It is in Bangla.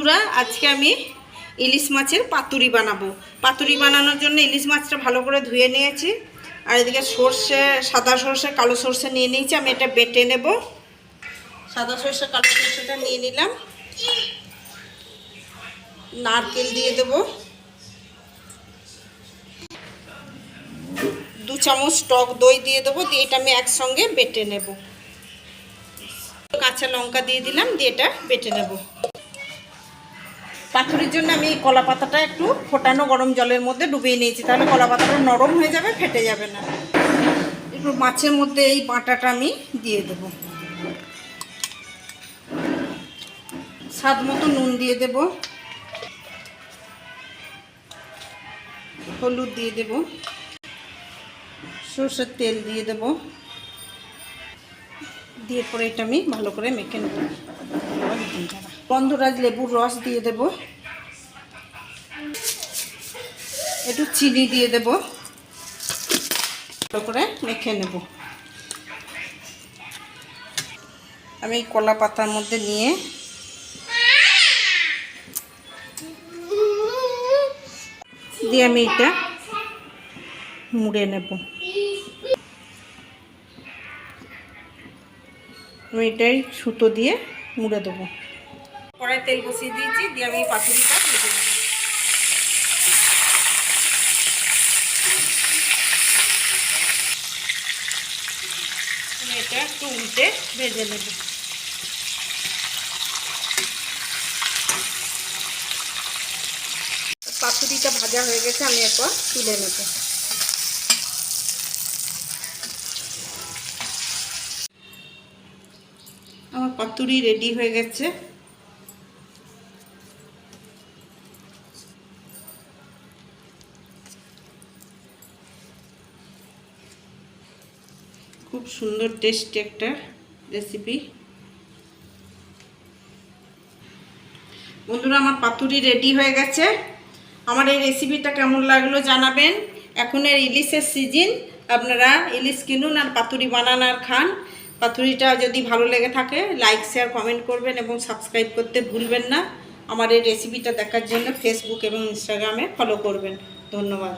বন্ধুরা, আজকে আমি ইলিশ মাছের পাতুরি বানাবো। পাতুরি বানানোর জন্য ইলিশ মাছটা ভালো করে ধুয়ে নিয়েছি। আর এদিকে সর্ষে, সাদা সর্ষে, কালো সর্ষে নিয়ে নিয়েছি। আমি এটা বেটে নেব। সাদা সর্ষে, কালো সর্ষেটা নিয়ে নিলাম। নারকেল দিয়ে দেব, 2 চামচ টক দই দিয়ে দেবো। দিয়ে এটা আমি একসঙ্গে বেটে নেব। কাঁচা লঙ্কা দিয়ে দিলাম, দিয়ে এটা বেটে নেব। পাতুরির জন্য আমি এই কলা পাতাটা একটু ফোটানো গরম জলের মধ্যে ডুবিয়ে নিয়েছি, তাহলে কলা পাতাটা নরম হয়ে যাবে, ফেটে যাবে না। একটু মাছের মধ্যে এই বাটাটা আমি দিয়ে দেব। স্বাদ মতো নুন দিয়ে দেব, হলুদ দিয়ে দেব, সরষের তেল দিয়ে দেব। দিয়ে পরে এটা আমি ভালো করে মেখে নেব। গন্ধরাজ লেবুর রস দিয়ে দেব, একটু চিনি দিয়ে দেব, ভালো করে মেখে নেব। আমি কলা পাতার মধ্যে নিয়ে দিয়ে আমি এটা মুড়ে নেব। আমি এটাই সুতো দিয়ে মুড়ে দেবো। কড়াই তেল বসিয়ে দিয়েছি, দিয়ে আমি পাতুরিটা ভেজে নেব। এটা একটু উল্টে ভেজে নেব। পাতুরিটা ভাজা হয়ে গেছে, আমি একবার তুলে নেব। আমার পাতুরি রেডি হয়ে গেছে। খুব সুন্দর টেস্টি একটা রেসিপি। বন্ধুরা, আমার পাতুরি রেডি হয়ে গেছে। আমার এই রেসিপিটা কেমন লাগলো জানাবেন। এখন এর ইলিশের সিজন, আপনারা ইলিশ কিনুন আর পাতুরি বানান আর খান। পাতুরিটা যদি ভালো লেগে থাকে লাইক, শেয়ার, কমেন্ট করবেন এবং সাবস্ক্রাইব করতে ভুলবেন না। আমার এই রেসিপিটা দেখার জন্য ফেসবুক এবং ইনস্টাগ্রামে ফলো করবেন। ধন্যবাদ।